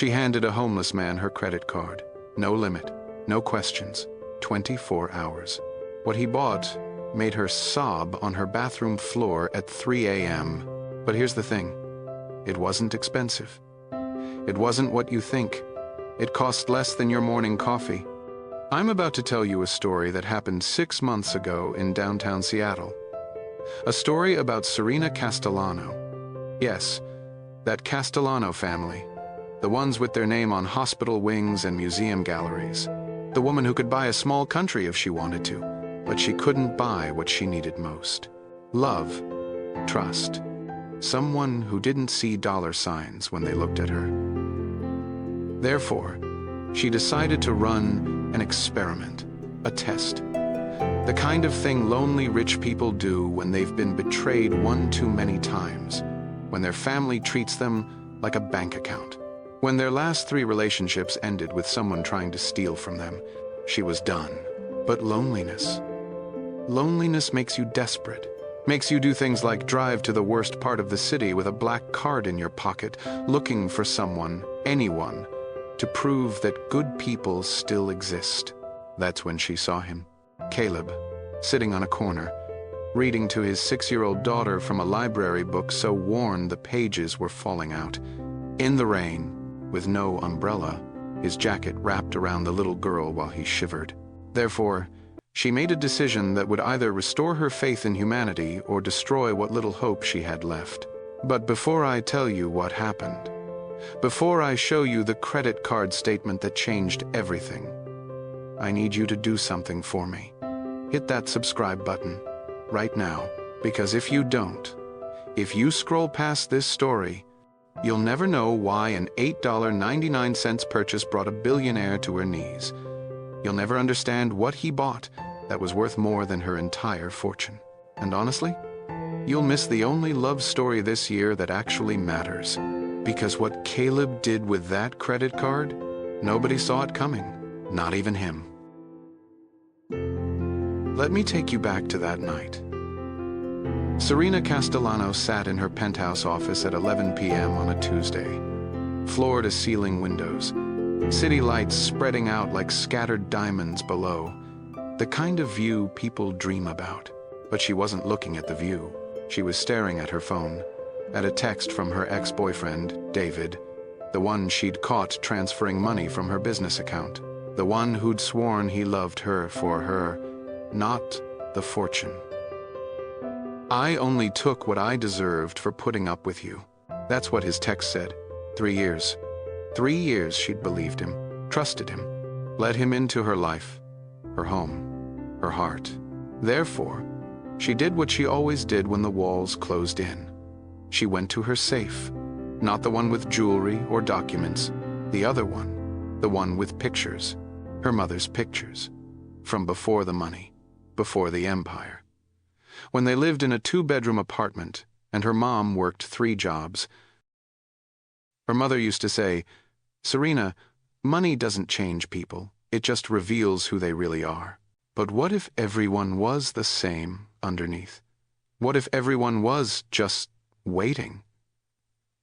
She handed a homeless man her credit card. No limit, no questions, 24 hours. What he bought made her sob on her bathroom floor at 3 a.m. But here's the thing. It wasn't expensive. It wasn't what you think. It cost less than your morning coffee. I'm about to tell you a story that happened 6 months ago in downtown Seattle. A story about Serena Castellano. Yes, that Castellano family. The ones with their name on hospital wings and museum galleries. The woman who could buy a small country if she wanted to, but she couldn't buy what she needed most. Love, trust. Someone who didn't see dollar signs when they looked at her. Therefore, she decided to run an experiment, a test. The kind of thing lonely rich people do when they've been betrayed one too many times, when their family treats them like a bank account. When their last 3 relationships ended with someone trying to steal from them, she was done. But loneliness. Loneliness makes you desperate. Makes you do things like drive to the worst part of the city with a black card in your pocket, looking for someone, anyone, to prove that good people still exist. That's when she saw him, Caleb, sitting on a corner, reading to his 6-year-old daughter from a library book so worn the pages were falling out. In the rain, with no umbrella, his jacket wrapped around the little girl while he shivered. Therefore, she made a decision that would either restore her faith in humanity or destroy what little hope she had left. But before I tell you what happened, before I show you the credit card statement that changed everything, I need you to do something for me. Hit that subscribe button right now, because if you don't, if you scroll past this story, you'll never know why an $8.99 purchase brought a billionaire to her knees. You'll never understand what he bought that was worth more than her entire fortune. And honestly, you'll miss the only love story this year that actually matters. Because what Caleb did with that credit card, nobody saw it coming, not even him. Let me take you back to that night. Serena Castellano sat in her penthouse office at 11 p.m. on a Tuesday. Floor-to-ceiling windows, city lights spreading out like scattered diamonds below. The kind of view people dream about. But she wasn't looking at the view. She was staring at her phone, at a text from her ex-boyfriend, David, the one she'd caught transferring money from her business account, the one who'd sworn he loved her for her, not the fortune. I only took what I deserved for putting up with you. That's what his text said. 3 years. 3 years she'd believed him, trusted him, let him into her life, her home, her heart. Therefore, she did what she always did when the walls closed in. She went to her safe, not the one with jewelry or documents, the other one, the one with pictures, her mother's pictures, from before the money, before the empire. When they lived in a 2-bedroom apartment and her mom worked 3 jobs. Her mother used to say, "Serena, money doesn't change people, it just reveals who they really are." But what if everyone was the same underneath? What if everyone was just waiting?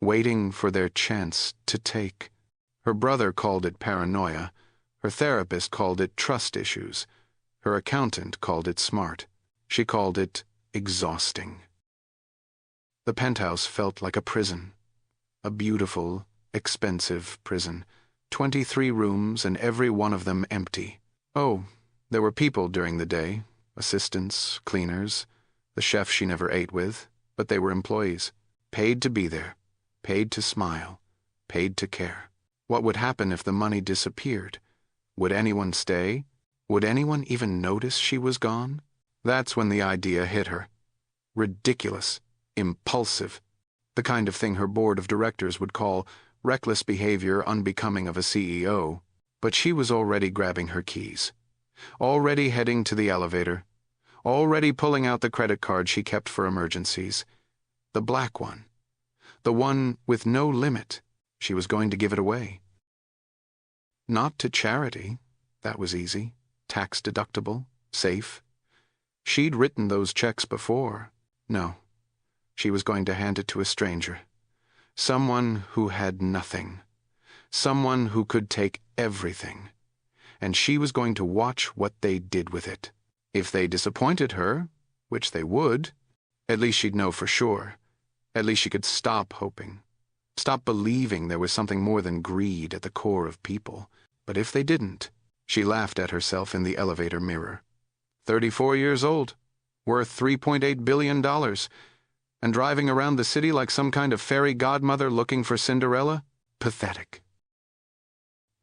Waiting for their chance to take. Her brother called it paranoia. Her therapist called it trust issues. Her accountant called it smart. She called it exhausting. The penthouse felt like a prison. A beautiful, expensive prison. 23 rooms and every one of them empty. Oh, there were people during the day, assistants, cleaners, the chef she never ate with, but they were employees, paid to be there, paid to smile, paid to care. What would happen if the money disappeared? Would anyone stay? Would anyone even notice she was gone? That's when the idea hit her. Ridiculous, impulsive, the kind of thing her board of directors would call reckless behavior unbecoming of a CEO. But she was already grabbing her keys, already heading to the elevator, already pulling out the credit card she kept for emergencies. The black one, the one with no limit. She was going to give it away. Not to charity, that was easy, tax deductible, safe. She'd written those checks before. No, she was going to hand it to a stranger, someone who had nothing, someone who could take everything, and she was going to watch what they did with it. If they disappointed her, which they would, at least she'd know for sure. At least she could stop hoping, stop believing there was something more than greed at the core of people. But if they didn't, she laughed at herself in the elevator mirror. 34 years old, worth $3.8 billion, and driving around the city like some kind of fairy godmother looking for Cinderella? Pathetic.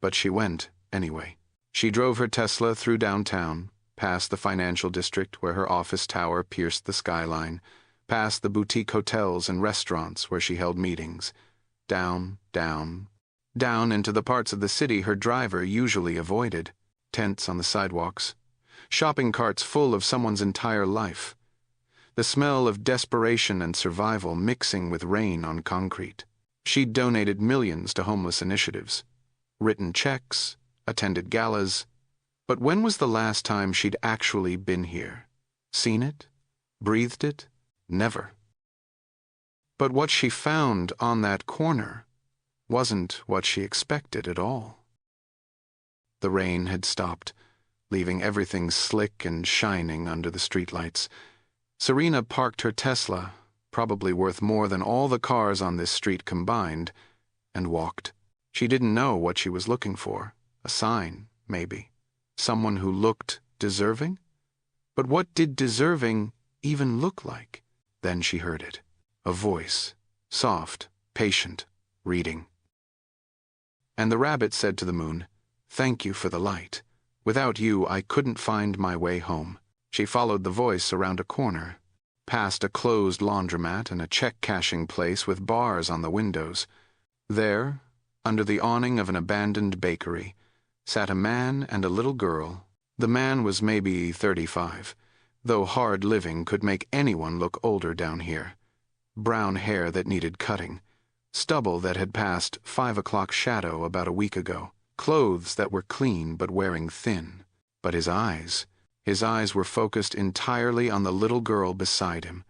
But she went anyway. She drove her Tesla through downtown, past the financial district where her office tower pierced the skyline, past the boutique hotels and restaurants where she held meetings, down into the parts of the city her driver usually avoided, tents on the sidewalks, shopping carts full of someone's entire life, the smell of desperation and survival mixing with rain on concrete. She'd donated millions to homeless initiatives, written checks, attended galas, but when was the last time she'd actually been here? Seen it? Breathed it? Never. But what she found on that corner wasn't what she expected at all. The rain had stopped, leaving everything slick and shining under the streetlights. Serena parked her Tesla, probably worth more than all the cars on this street combined, and walked. She didn't know what she was looking for. A sign, maybe. Someone who looked deserving? But what did deserving even look like? Then she heard it. A voice, soft, patient, reading. And the rabbit said to the moon, "Thank you for the light. Without you, I couldn't find my way home." She followed the voice around a corner, past a closed laundromat and a check-cashing place with bars on the windows. There, under the awning of an abandoned bakery, sat a man and a little girl. The man was maybe 35, though hard living could make anyone look older down here. Brown hair that needed cutting, stubble that had passed 5 o'clock shadow about a week ago, clothes that were clean but wearing thin. But his eyes were focused entirely on the little girl beside him.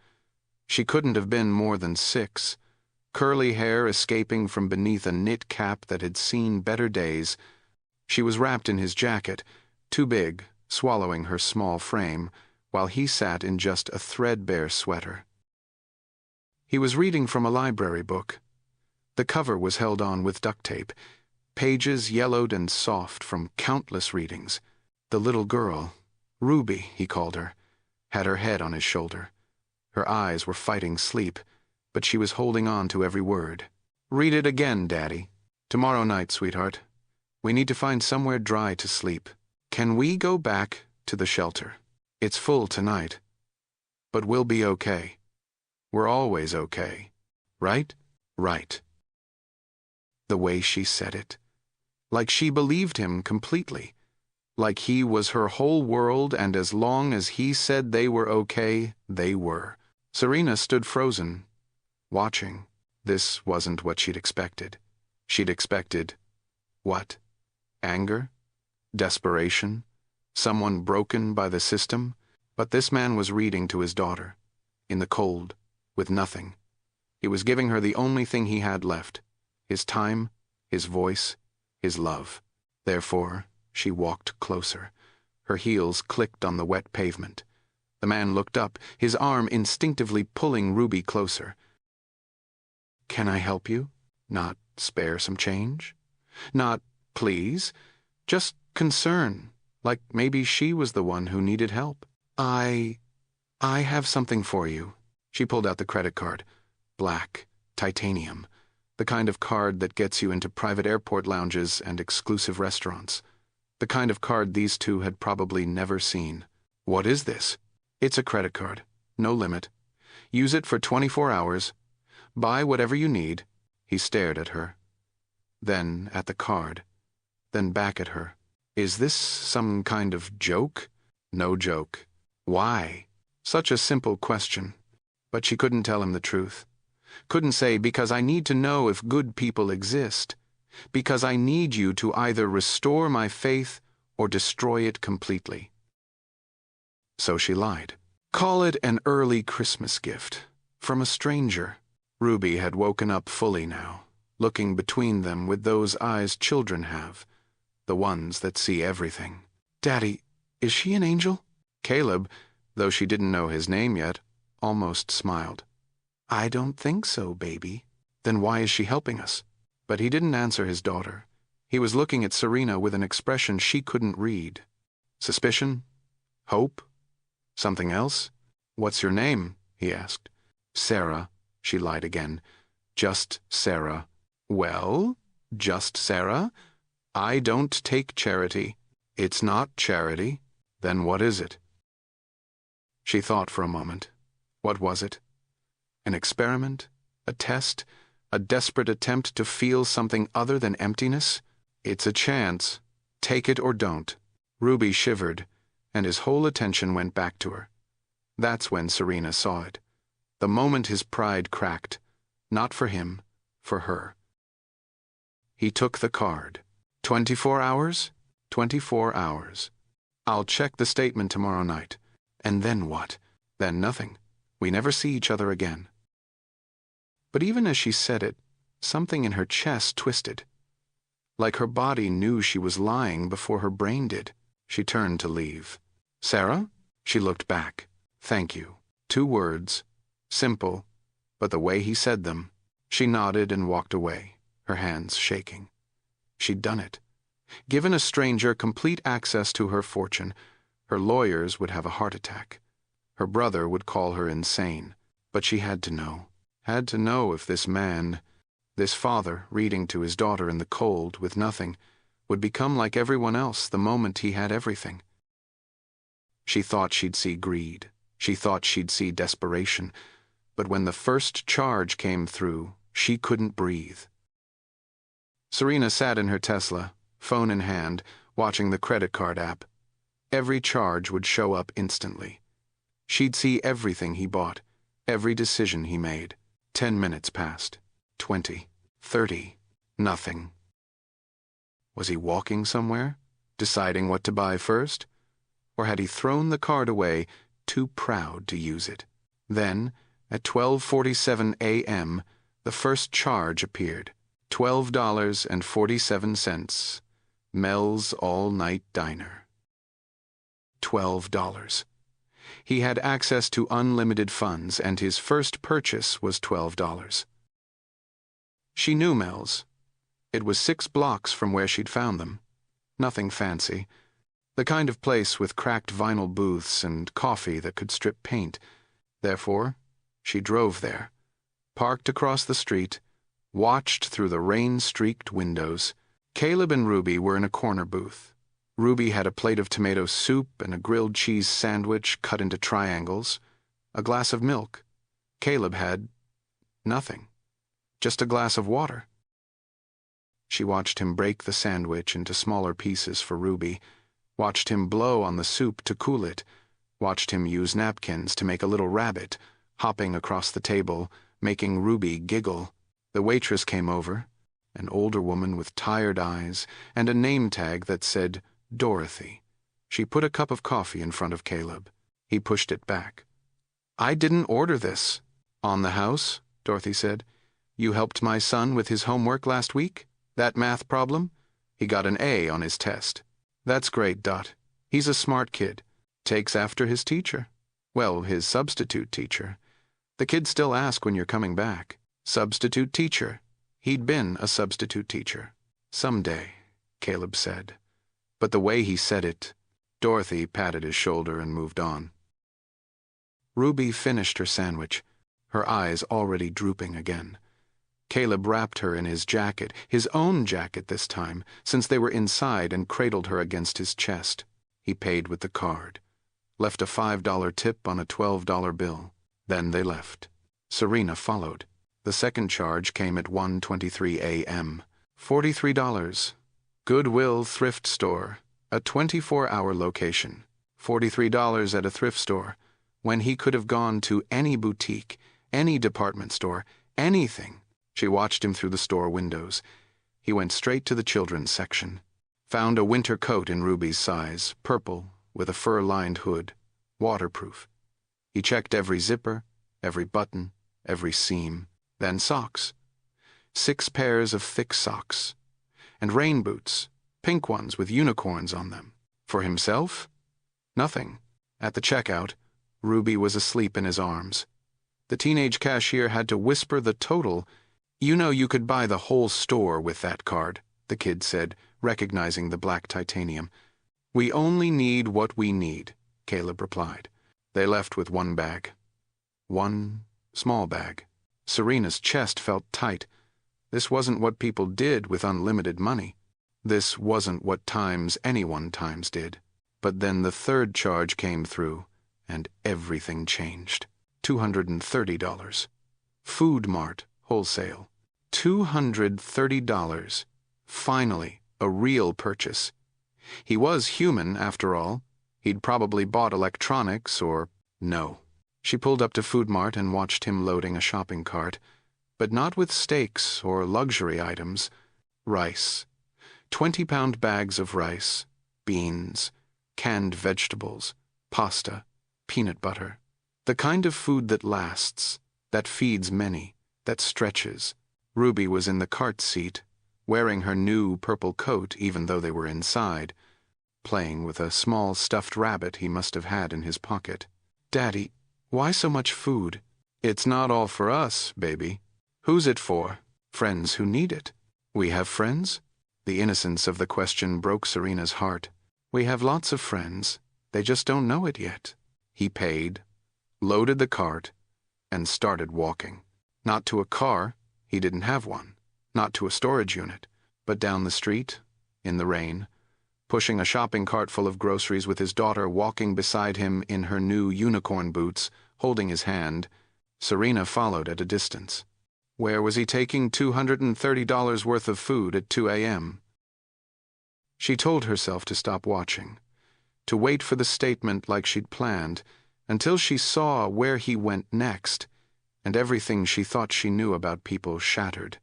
She couldn't have been more than 6, curly hair escaping from beneath a knit cap that had seen better days. She was wrapped in his jacket, too big, swallowing her small frame, while he sat in just a threadbare sweater. He was reading from a library book. The cover was held on with duct tape, pages yellowed and soft from countless readings. The little girl, Ruby, he called her, had her head on his shoulder. Her eyes were fighting sleep, but she was holding on to every word. "Read it again, Daddy. Tomorrow night, sweetheart. We need to find somewhere dry to sleep. Can we go back to the shelter? It's full tonight. But we'll be okay. We're always okay. Right? Right." The way she said it. Like she believed him completely. Like he was her whole world, and as long as he said they were okay, they were. Serena stood frozen, watching. This wasn't what she'd expected. She'd expected, what? Anger? Desperation? Someone broken by the system? But this man was reading to his daughter, in the cold, with nothing. He was giving her the only thing he had left, his time, his voice, his love. Therefore, she walked closer. Her heels clicked on the wet pavement. The man looked up, his arm instinctively pulling Ruby closer. "Can I help you? Not spare some change? Not, please? Just concern, like maybe she was the one who needed help. I have something for you." She pulled out the credit card. Black, titanium. The kind of card that gets you into private airport lounges and exclusive restaurants. The kind of card these two had probably never seen. "What is this?" "It's a credit card. No limit. Use it for 24 hours. Buy whatever you need." He stared at her. Then at the card. Then back at her. "Is this some kind of joke?" No joke. Why? Such a simple question. But she couldn't tell him the truth. Couldn't say, "Because I need to know if good people exist. Because I need you to either restore my faith or destroy it completely." So she lied. Call it an early Christmas gift. From a stranger. Ruby had woken up fully now. looking between them with those eyes children have, the ones that see everything. "Daddy, is she an angel?" Caleb, though she didn't know his name yet, almost smiled. "I don't think so, baby." "Then why is she helping us?" But he didn't answer his daughter. He was looking at Serena with an expression she couldn't read. Suspicion? Hope? Something else? "What's your name?" he asked. "Sarah," she lied again. "Just Sarah." "Well, just Sarah? I don't take charity." "It's not charity. Then what is it?" She thought for a moment. What was it? An experiment? A test? A desperate attempt to feel something other than emptiness? "It's a chance. Take it or don't." Ruby shivered, and his whole attention went back to her. That's when Serena saw it. The moment his pride cracked. Not for him, for her. He took the card. 24 hours? 24 hours. "I'll check the statement tomorrow night." And then what? Then nothing. We never see each other again. But even as she said it, something in her chest twisted. Like her body knew she was lying before her brain did. She turned to leave. "Sarah?" She looked back. "Thank you." 2 words. Simple, but the way he said them. She nodded and walked away, her hands shaking. She'd done it. Given a stranger complete access to her fortune, her lawyers would have a heart attack. Her brother would call her insane. But she had to know. Had to know if this man, this father reading to his daughter in the cold with nothing, would become like everyone else the moment he had everything. She thought she'd see greed. She thought she'd see desperation. But when the first charge came through, she couldn't breathe. Serena sat in her Tesla, phone in hand, watching the credit card app. Every charge would show up instantly. She'd see everything he bought, every decision he made. 10 minutes passed. 20. 30. Nothing. Was he walking somewhere, deciding what to buy first? Or had he thrown the card away, too proud to use it? Then, at 12:47 a.m., the first charge appeared. $12.47. Mel's All-Night Diner. $12. He had access to unlimited funds, and his first purchase was $12. She knew Mel's. It was 6 blocks from where she'd found them. Nothing fancy. The kind of place with cracked vinyl booths and coffee that could strip paint. Therefore, she drove there, parked across the street, watched through the rain-streaked windows. Caleb and Ruby were in a corner booth. Ruby had a plate of tomato soup and a grilled cheese sandwich cut into triangles, a glass of milk. Caleb had nothing, just a glass of water. She watched him break the sandwich into smaller pieces for Ruby, watched him blow on the soup to cool it, watched him use napkins to make a little rabbit, hopping across the table, making Ruby giggle. The waitress came over, an older woman with tired eyes and a name tag that said Dorothy. She put a cup of coffee in front of Caleb. He pushed it back. "I didn't order this." "On the house," Dorothy said. "You helped my son with his homework last week? That math problem? He got an A on his test." "That's great, Dot. He's a smart kid. Takes after his teacher. Well, his substitute teacher. The kids still ask when you're coming back. Substitute teacher. He'd been a substitute teacher. Someday," Caleb said. But the way he said it, Dorothy patted his shoulder and moved on. Ruby finished her sandwich, her eyes already drooping again. Caleb wrapped her in his jacket, his own jacket this time, since they were inside, and cradled her against his chest. He paid with the card, left a $5 tip on a $12 bill. Then they left. Serena followed. The second charge came at 1:23 a.m. $43. Goodwill thrift store, a 24-hour location. $43 at a thrift store, when he could have gone to any boutique, any department store, anything. She watched him through the store windows. He went straight to the children's section. Found a winter coat in Ruby's size, purple, with a fur-lined hood, waterproof. He checked every zipper, every button, every seam. Then socks. 6 pairs of thick socks, and rain boots, pink ones with unicorns on them. For himself? Nothing. At the checkout, Ruby was asleep in his arms. The teenage cashier had to whisper the total. "You know you could buy the whole store with that card," the kid said, recognizing the black titanium. "We only need what we need," Caleb replied. They left with one bag. One small bag. Serena's chest felt tight. This wasn't what people did with unlimited money. This wasn't what anyone times did. But then the third charge came through, and everything changed. $230. Food Mart, wholesale. $230. Finally, a real purchase. He was human, after all. He'd probably bought electronics or... No. She pulled up to Food Mart and watched him loading a shopping cart. But not with steaks or luxury items. Rice. 20-pound bags of rice, beans, canned vegetables, pasta, peanut butter. The kind of food that lasts, that feeds many, that stretches. Ruby was in the cart seat, wearing her new purple coat even though they were inside, playing with a small stuffed rabbit he must have had in his pocket. "Daddy, why so much food?" "It's not all for us, baby." "Who's it for?" "Friends who need it." "We have friends?" The innocence of the question broke Serena's heart. "We have lots of friends. They just don't know it yet." He paid, loaded the cart, and started walking. Not to a car, he didn't have one. Not to a storage unit, but down the street, in the rain, pushing a shopping cart full of groceries with his daughter walking beside him in her new unicorn boots, holding his hand. Serena followed at a distance. Where was he taking $230 worth of food at 2 a.m.? She told herself to stop watching, to wait for the statement like she'd planned, until she saw where he went next, and everything she thought she knew about people shattered.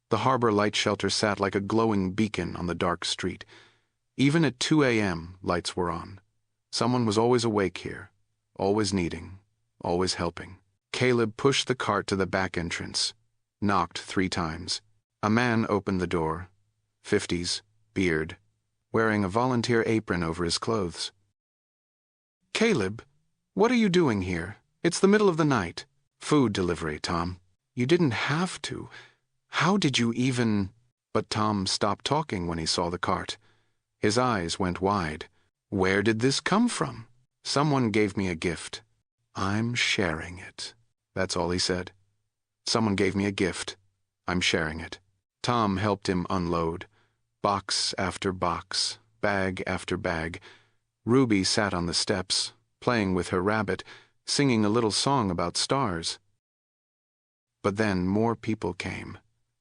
The harbor light shelter sat like a glowing beacon on the dark street. Even at 2 a.m., lights were on. Someone was always awake here, always needing, always helping. Caleb pushed the cart to the back entrance, knocked 3 times. A man opened the door, 50s, beard, wearing a volunteer apron over his clothes. "Caleb, what are you doing here? It's the middle of the night." "Food delivery, Tom." "You didn't have to. How did you even—" But Tom stopped talking when he saw the cart. His eyes went wide. "Where did this come from?" "Someone gave me a gift. I'm sharing it." That's all he said. "Someone gave me a gift. I'm sharing it." Tom helped him unload. Box after box, bag after bag. Ruby sat on the steps, playing with her rabbit, singing a little song about stars. But then more people came.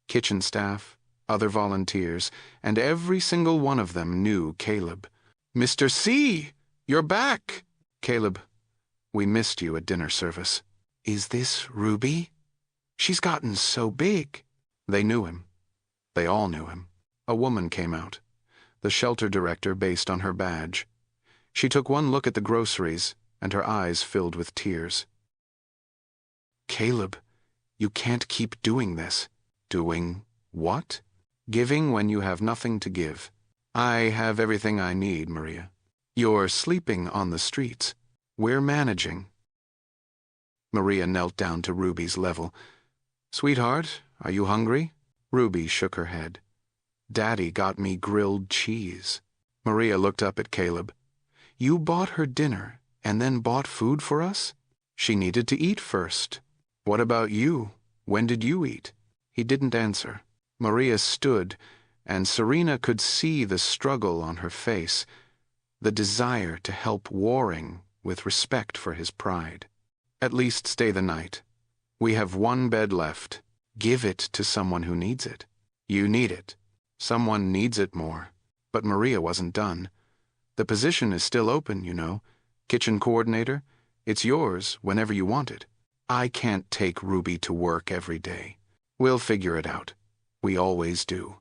Kitchen staff, other volunteers, and every single one of them knew Caleb. "Mr. C, you're back!" "Caleb, we missed you at dinner service." "Is this Ruby? She's gotten so big." They knew him. They all knew him. A woman came out, the shelter director based on her badge. She took one look at the groceries, and her eyes filled with tears. "Caleb, you can't keep doing this." "Doing what?" "Giving when you have nothing to give." "I have everything I need, Maria." "You're sleeping on the streets." "We're managing." Maria knelt down to Ruby's level. "Sweetheart, are you hungry?" Ruby shook her head. "Daddy got me grilled cheese." Maria looked up at Caleb. "You bought her dinner and then bought food for us?" "She needed to eat first." "What about you? When did you eat?" He didn't answer. Maria stood, and Serena could see the struggle on her face, the desire to help warring with respect for his pride. "At least stay the night. We have one bed left. Give it to someone who needs it." "You need it. Someone needs it more." But Maria wasn't done. "The position is still open, you know. Kitchen coordinator. It's yours whenever you want it." "I can't take Ruby to work every day." "We'll figure it out. We always do."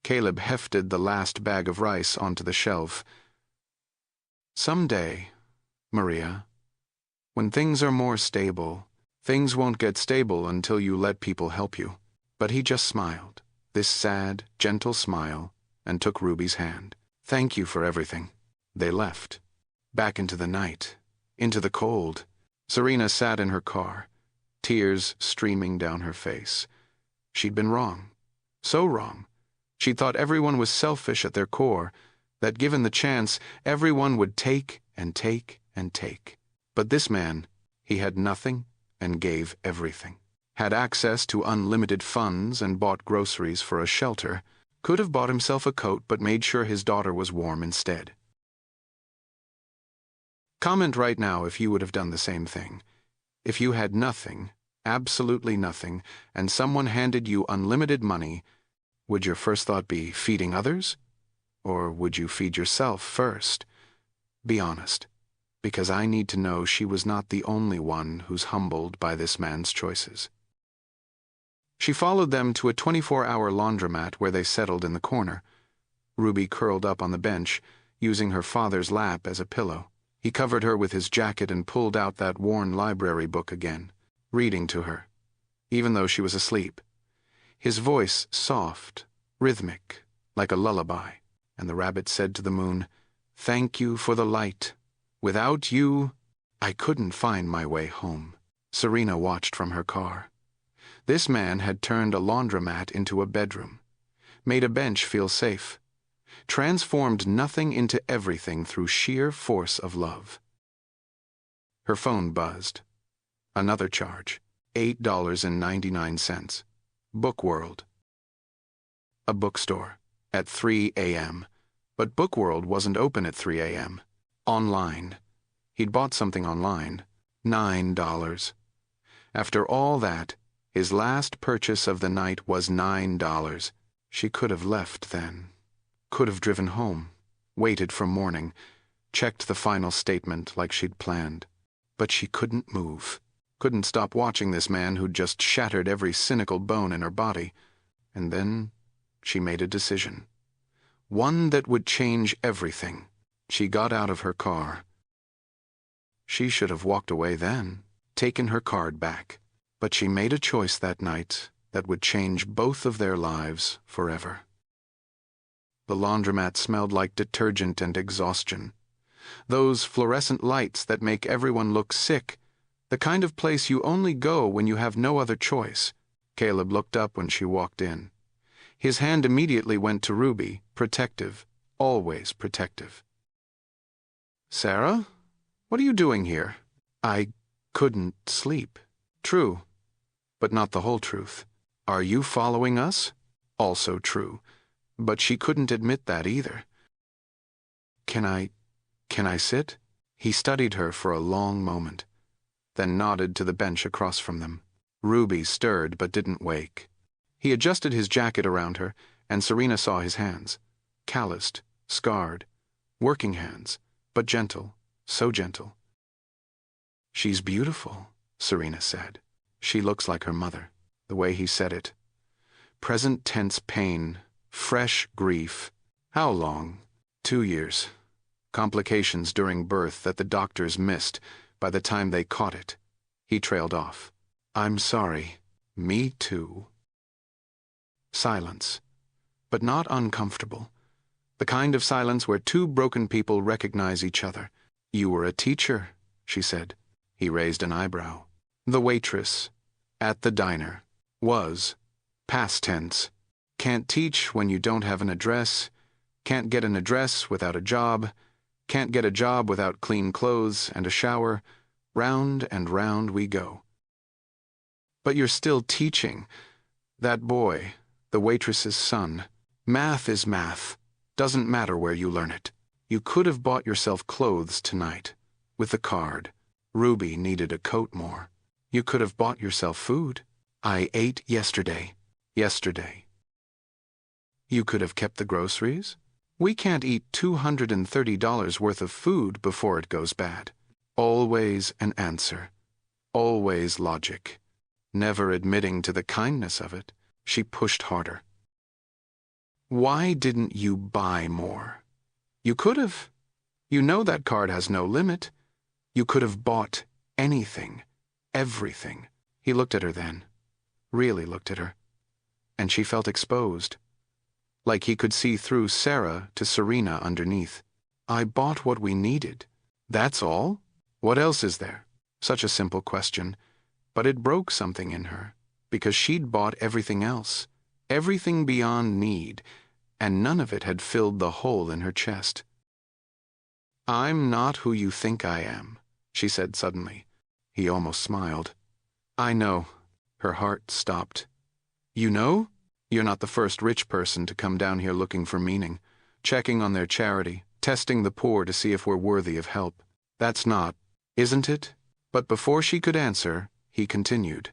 Caleb hefted the last bag of rice onto the shelf. "Someday, Maria, when things are more stable, Things won't get stable until you let people help you. But he just smiled, this sad, gentle smile, and took Ruby's hand. Thank you for everything. They left. Back into the night. Into the cold. Serena sat in her car, tears streaming down her face. She'd been wrong. So wrong. She thought everyone was selfish at their core, that given the chance, everyone would take and take and take. But this man, he had nothing and gave everything. Had access to unlimited funds and bought groceries for a shelter, could have bought himself a coat but made sure his daughter was warm instead. Comment right now if you would have done the same thing. If you had nothing, absolutely nothing, and someone handed you unlimited money, would your first thought be feeding others? Or would you feed yourself first? Be honest, because I need to know she was not the only one who's humbled by this man's choices. She followed them to a 24-hour laundromat where they settled in the corner. Ruby curled up on the bench, using her father's lap as a pillow. He covered her with his jacket and pulled out that worn library book again, reading to her, even though she was asleep. His voice soft, rhythmic, like a lullaby, and the rabbit said to the moon, "Thank you for the light. Without you, I couldn't find my way home." Serena watched from her car. This man had turned a laundromat into a bedroom, made a bench feel safe, transformed nothing into everything through sheer force of love. Her phone buzzed. Another charge, $8.99. Bookworld. A bookstore, at 3 a.m., but Bookworld wasn't open at 3 a.m. Online. He'd bought something online. $9. After all that, his last purchase of the night was $9. She could have left then. Could have driven home, waited for morning, checked the final statement like she'd planned. But she couldn't move. Couldn't stop watching this man who'd just shattered every cynical bone in her body. And then she made a decision. One that would change everything. She got out of her car. She should have walked away then, taken her card back. But she made a choice that night that would change both of their lives forever. The laundromat smelled like detergent and exhaustion. Those fluorescent lights that make everyone look sick, the kind of place you only go when you have no other choice. Caleb looked up when she walked in. His hand immediately went to Ruby, protective, always protective. "Sarah, what are you doing here?" "I couldn't sleep." "True, but not the whole truth." "Are you following us?" "Also true, but she couldn't admit that either." Can I sit?" He studied her for a long moment, then nodded to the bench across from them. Ruby stirred but didn't wake. He adjusted his jacket around her, and Serena saw his hands. Calloused, scarred, working hands, but gentle, so gentle. "She's beautiful," Serena said. "She looks like her mother." The way he said it. Present tense pain, fresh grief. How long? 2 years. Complications during birth that the doctors missed by the time they caught it. He trailed off. "I'm sorry." "Me too." Silence, but not uncomfortable. The kind of silence where two broken people recognize each other. "You were a teacher," she said. He raised an eyebrow. "The waitress, at the diner, was, past tense. Can't teach when you don't have an address, can't get an address without a job, can't get a job without clean clothes and a shower. Round and round we go." "But you're still teaching. That boy, the waitress's son. Math is math. Doesn't matter where you learn it. You could have bought yourself clothes tonight, with the card. Ruby needed a coat more. You could have bought yourself food. I ate yesterday. Yesterday. You could have kept the groceries. We can't eat $230 worth of food before it goes bad. Always an answer. Always logic. Never admitting to the kindness of it. She pushed harder. Why didn't you buy more? You could have. You know that card has no limit. You could have bought anything, everything. He looked at her then, really looked at her, and she felt exposed, like he could see through Sarah to Serena underneath. I bought what we needed. That's all? What else is there? Such a simple question, but it broke something in her, because she'd bought everything else, everything beyond need, and none of it had filled the hole in her chest. I'm not who you think I am, she said suddenly. He almost smiled. I know. Her heart stopped. You know? You're not the first rich person to come down here looking for meaning, checking on their charity, testing the poor to see if we're worthy of help. That's not, isn't it? But before she could answer, he continued.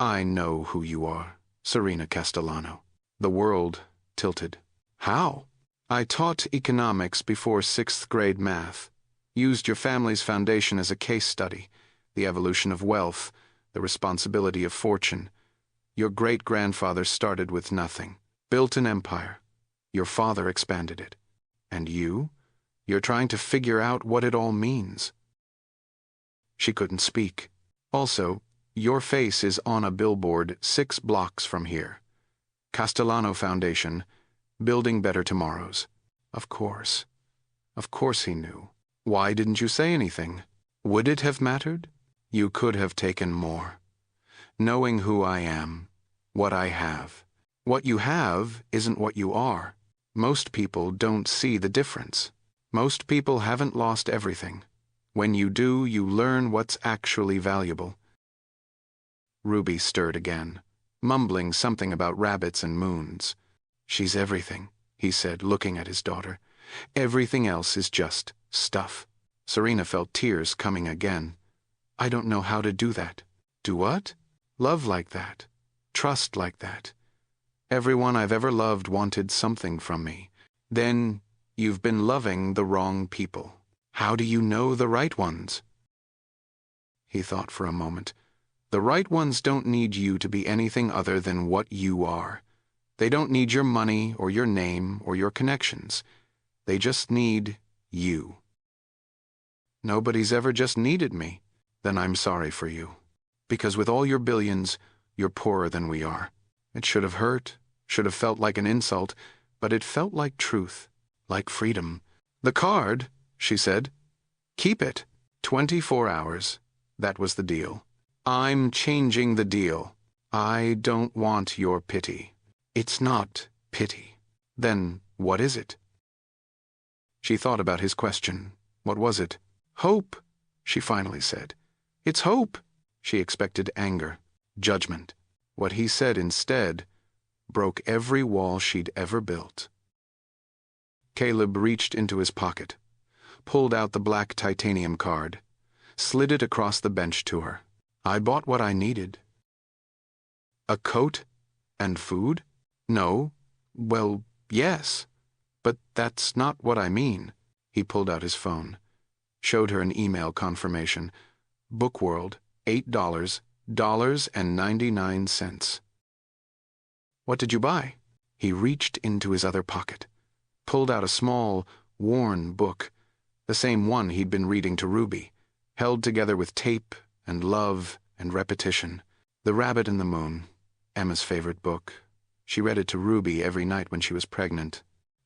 I know who you are, Serena Castellano. The world tilted. How? I taught economics before 6th grade math, used your family's foundation as a case study, the evolution of wealth, the responsibility of fortune. Your great-grandfather started with nothing, built an empire. Your father expanded it. And you're trying to figure out what it all means. She couldn't speak. Also, your face is on a billboard 6 blocks from here. Castellano Foundation, building better tomorrows. Of course. Of course he knew. Why didn't you say anything? Would it have mattered? You could have taken more. Knowing who I am, what I have. What you have isn't what you are. Most people don't see the difference. Most people haven't lost everything. When you do, you learn what's actually valuable. Ruby stirred again, mumbling something about rabbits and moons. She's everything, he said, looking at his daughter. Everything else is just stuff. Serena felt tears coming again. I don't know how to do that. Do what? Love like that. Trust like that. Everyone I've ever loved wanted something from me. Then you've been loving the wrong people. How do you know the right ones? He thought for a moment. The right ones don't need you to be anything other than what you are. They don't need your money or your name or your connections. They just need you. Nobody's ever just needed me. Then I'm sorry for you. Because with all your billions, you're poorer than we are. It should have hurt, should have felt like an insult, but it felt like truth, like freedom. The card, she said. Keep it. 24 hours. That was the deal. I'm changing the deal. I don't want your pity. It's not pity. Then what is it? She thought about his question. What was it? Hope, she finally said. It's hope. She expected anger, judgment. What he said instead broke every wall she'd ever built. Caleb reached into his pocket, pulled out the black titanium card, slid it across the bench to her. I bought what I needed. A coat and food? No. Well, yes. But that's not what I mean. He pulled out his phone, showed her an email confirmation. Bookworld, $8.99. What did you buy? He reached into his other pocket, pulled out a small, worn book, the same one he'd been reading to Ruby, held together with tape and love and repetition. The Rabbit and the Moon, Emma's favorite book. She read it to Ruby every night when she was pregnant.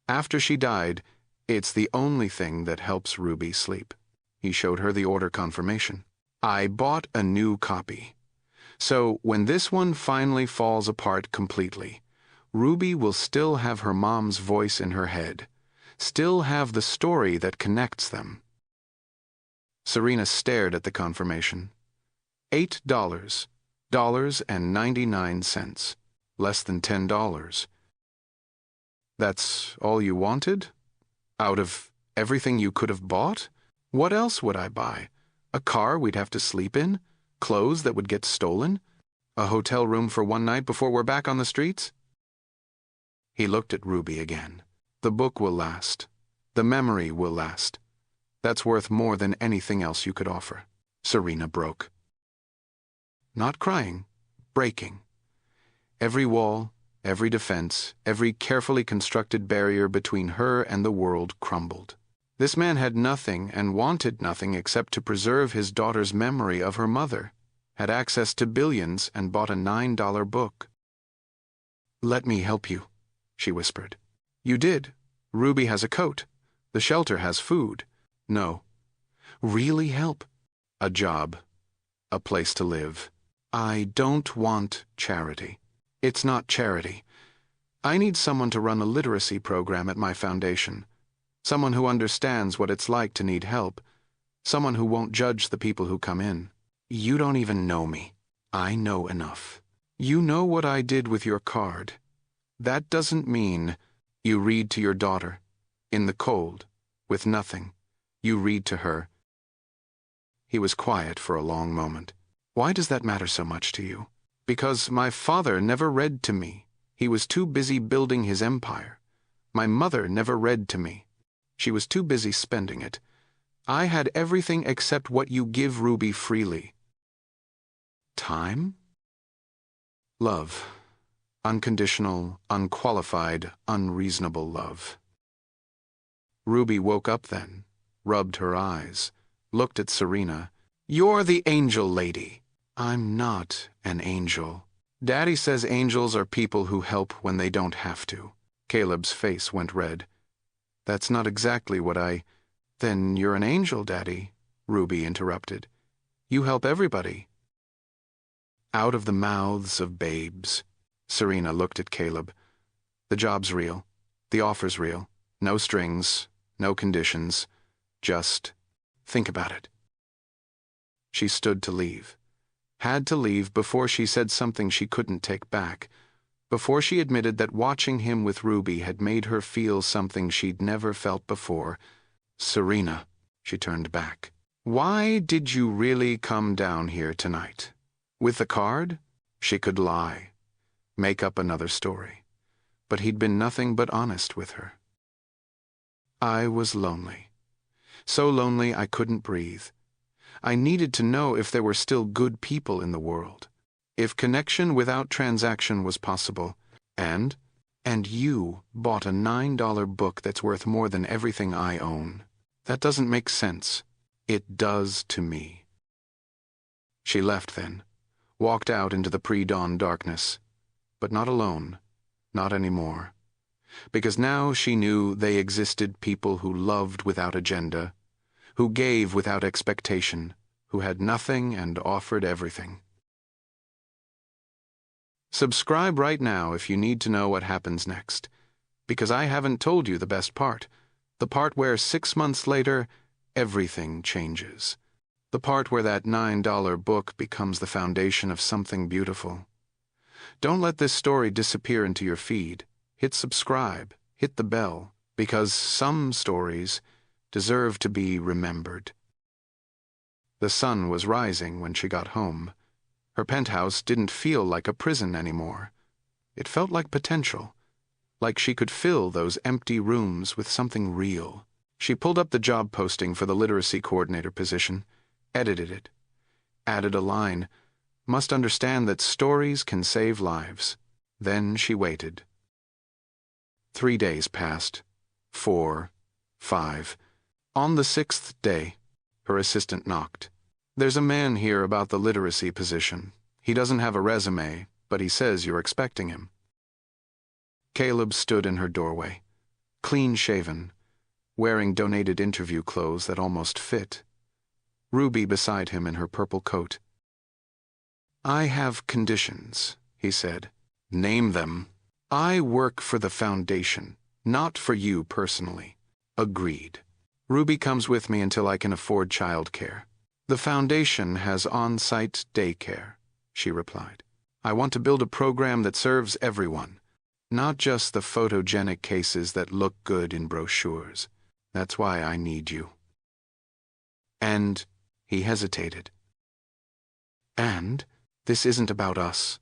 After she died, it's the only thing that helps Ruby sleep. He showed her the order confirmation. I bought a new copy. So when this one finally falls apart completely, Ruby will still have her mom's voice in her head, still have the story that connects them. Serena stared at the confirmation. $8.99, less than $10. That's all you wanted? Out of everything you could have bought? What else would I buy? A car we'd have to sleep in? Clothes that would get stolen? A hotel room for one night before we're back on the streets? He looked at Ruby again. The book will last. The memory will last. That's worth more than anything else you could offer. Serena broke. Not crying, breaking. Every wall, every defense, every carefully constructed barrier between her and the world crumbled. This man had nothing and wanted nothing except to preserve his daughter's memory of her mother, had access to billions, and bought a $9 book. "Let me help you," she whispered. "You did. Ruby has a coat. The shelter has food. No. Really help. A job. A place to live. I don't want charity. It's not charity. I need someone to run a literacy program at my foundation. Someone who understands what it's like to need help. Someone who won't judge the people who come in. You don't even know me. I know enough. You know what I did with your card. That doesn't mean you read to your daughter, in the cold, with nothing. You read to her." He was quiet for a long moment. "Why does that matter so much to you?" "Because my father never read to me. He was too busy building his empire. My mother never read to me. She was too busy spending it. I had everything except what you give Ruby freely. Time? Love. Unconditional, unqualified, unreasonable love." Ruby woke up then, rubbed her eyes, looked at Serena. "You're the angel lady." "I'm not an angel. Daddy says angels are people who help when they don't have to." Caleb's face went red. "That's not exactly what I—" "Then you're an angel, Daddy," Ruby interrupted. "You help everybody." "Out of the mouths of babes." Serena looked at Caleb. "The job's real. The offer's real. No strings, no conditions. Just think about it." She stood to leave. Had to leave before she said something she couldn't take back, before she admitted that watching him with Ruby had made her feel something she'd never felt before. "Serena," she turned back. "Why did you really come down here tonight? With the card?" She could lie, make up another story, but he'd been nothing but honest with her. "I was lonely. So lonely I couldn't breathe. I needed to know if there were still good people in the world, if connection without transaction was possible, and you bought a $9 book that's worth more than everything I own. That doesn't make sense. It does to me." She left then, walked out into the pre-dawn darkness, but not alone, not anymore, because now she knew they existed people who loved without agenda, who gave without expectation, who had nothing and offered everything. Subscribe right now if you need to know what happens next, because I haven't told you the best part, the part where 6 months later, everything changes. The part where that $9 book becomes the foundation of something beautiful. Don't let this story disappear into your feed. Hit subscribe, hit the bell, because some stories deserve to be remembered. The sun was rising when she got home. Her penthouse didn't feel like a prison anymore. It felt like potential, like she could fill those empty rooms with something real. She pulled up the job posting for the literacy coordinator position, edited it, added a line, "Must understand that stories can save lives." Then she waited. 3 days passed. 4, 5. On the 6th day, her assistant knocked. "There's a man here about the literacy position. He doesn't have a resume, but he says you're expecting him." Caleb stood in her doorway, clean-shaven, wearing donated interview clothes that almost fit. Ruby beside him in her purple coat. "I have conditions," he said. "Name them." "I work for the foundation, not for you personally." "Agreed." "Ruby comes with me until I can afford childcare." "The foundation has on-site daycare," she replied. "I want to build a program that serves everyone, not just the photogenic cases that look good in brochures. That's why I need you." "And," he hesitated. "And this isn't about us.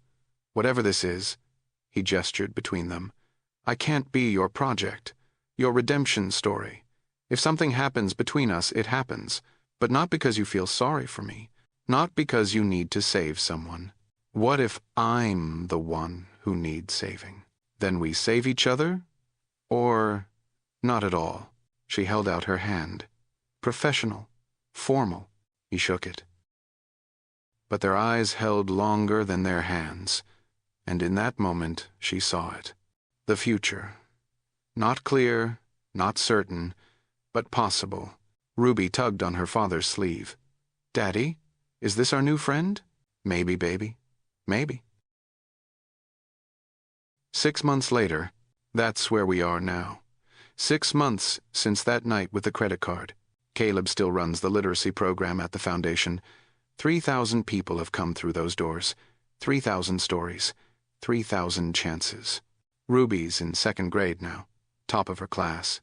Whatever this is," he gestured between them, "I can't be your project, your redemption story. If something happens between us, it happens, but not because you feel sorry for me, not because you need to save someone. What if I'm the one who needs saving? Then we save each other? Or not at all?" She held out her hand. Professional, formal. He shook it. but their eyes held longer than their hands, and in that moment she saw it. The future. Not clear, not certain, but possible. Ruby tugged on her father's sleeve. "Daddy, is this our new friend?" "Maybe, baby. Maybe." 6 months later, that's where we are now. 6 months since that night with the credit card. Caleb still runs the literacy program at the foundation. 3,000 people have come through those doors. 3,000 stories. 3,000 chances. Ruby's in 2nd grade now, top of her class.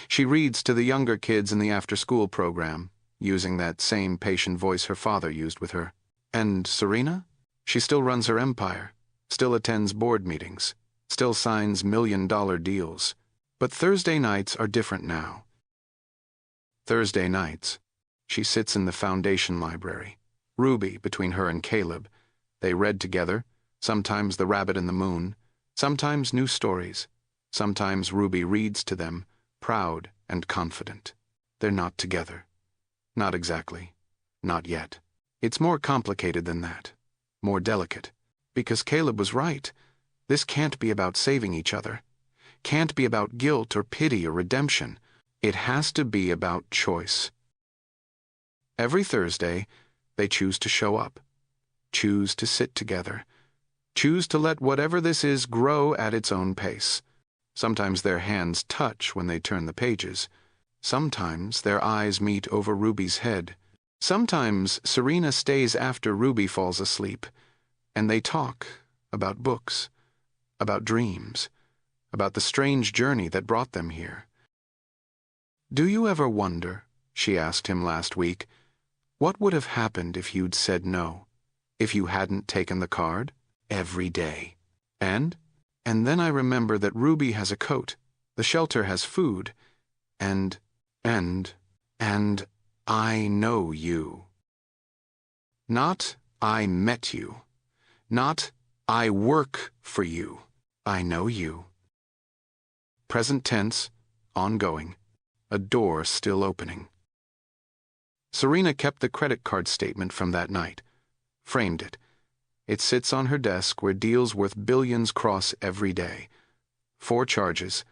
She reads to the younger kids in the after-school program, using that same patient voice her father used with her. And Serena? She still runs her empire, still attends board meetings, still signs million-dollar deals. But Thursday nights are different now. Thursday nights, she sits in the foundation library. Ruby, between her and Caleb, they read together, sometimes The Rabbit in the Moon, sometimes new stories. Sometimes Ruby reads to them, proud and confident. They're not together. Not exactly. Not yet. It's more complicated than that. More delicate. Because Caleb was right. This can't be about saving each other. Can't be about guilt or pity or redemption. It has to be about choice. Every Thursday, they choose to show up. Choose to sit together. Choose to let whatever this is grow at its own pace. Sometimes their hands touch when they turn the pages. Sometimes their eyes meet over Ruby's head. Sometimes Serena stays after Ruby falls asleep, and they talk about books, about dreams, about the strange journey that brought them here. "Do you ever wonder," she asked him last week, "what would have happened if you'd said no, if you hadn't taken the card? Every day. And then I remember that Ruby has a coat, the shelter has food, and I know you. Not I met you. Not I work for you. I know you." Present tense, ongoing, a door still opening. Serena kept the credit card statement from that night, framed it. It sits on her desk where deals worth billions cross every day. 4 charges,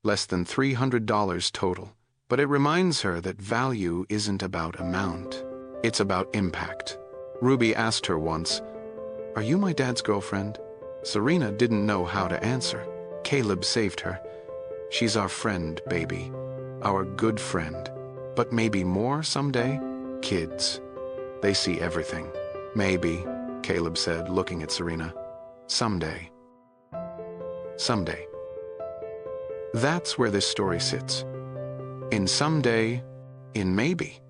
less than $300 total. But it reminds her that value isn't about amount. It's about impact. Ruby asked her once, "Are you my dad's girlfriend?" Serena didn't know how to answer. Caleb saved her. "She's our friend, baby. Our good friend. But maybe more someday? Kids. They see everything." "Maybe," Caleb said, looking at Serena. "Someday." Someday. That's where this story sits. In someday, in maybe.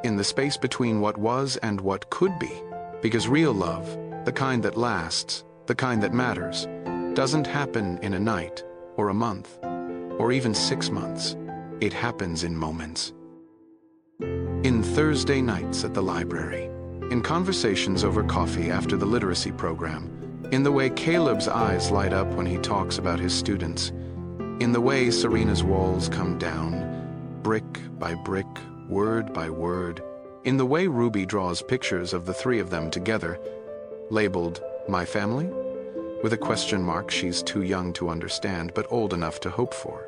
In the space between what was and what could be. Because real love, the kind that lasts, the kind that matters, doesn't happen in a night, or a month, or even 6 months. It happens in moments. In Thursday nights at the library. In conversations over coffee after the literacy program. In the way Caleb's eyes light up when he talks about his students. In the way Serena's walls come down, brick by brick, word by word. In the way Ruby draws pictures of the 3 of them together, labeled "My Family?" with a question mark she's too young to understand but old enough to hope for.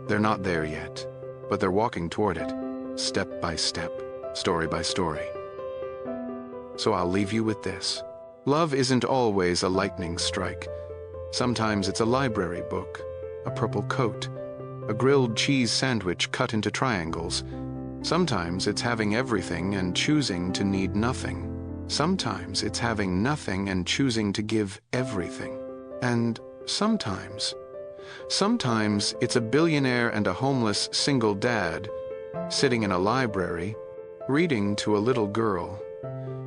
They're not there yet, but they're walking toward it, step by step, story by story. So I'll leave you with this. Love isn't always a lightning strike. Sometimes it's a library book, a purple coat, a grilled cheese sandwich cut into triangles. Sometimes it's having everything and choosing to need nothing. Sometimes it's having nothing and choosing to give everything. And sometimes it's a billionaire and a homeless single dad sitting in a library, reading to a little girl,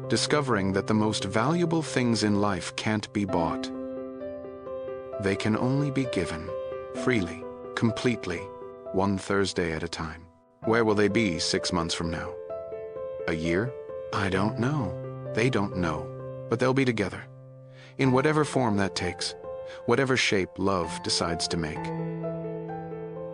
discovering that the most valuable things in life can't be bought. They can only be given, freely, completely, one Thursday at a time. Where will they be 6 months from now? A year? I don't know. They don't know. But they'll be together. In whatever form that takes. Whatever shape love decides to make.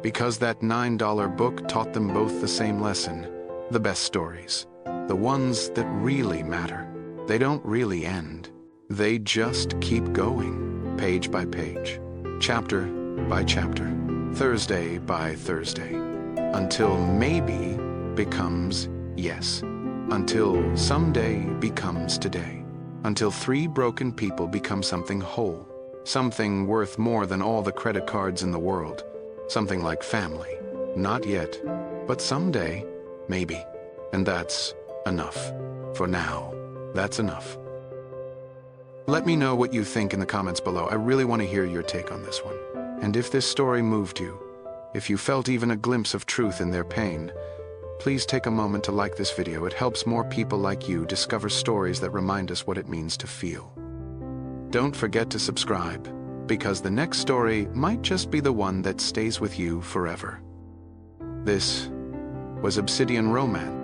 Because that $9 book taught them both the same lesson. The best stories The ones that really matter. They don't really end. They just keep going, page by page, chapter by chapter, Thursday by Thursday, until maybe becomes yes, until someday becomes today, until 3 broken people become something whole, something worth more than all the credit cards in the world, something like family. Not yet, but someday, maybe. And that's enough. For now, that's enough. Let me know what you think in the comments below. I really want to hear your take on this one. And if this story moved you, if you felt even a glimpse of truth in their pain, please take a moment to like this video. It helps more people like you discover stories that remind us what it means to feel. Don't forget to subscribe, because the next story might just be the one that stays with you forever. This was Obsidian Romance.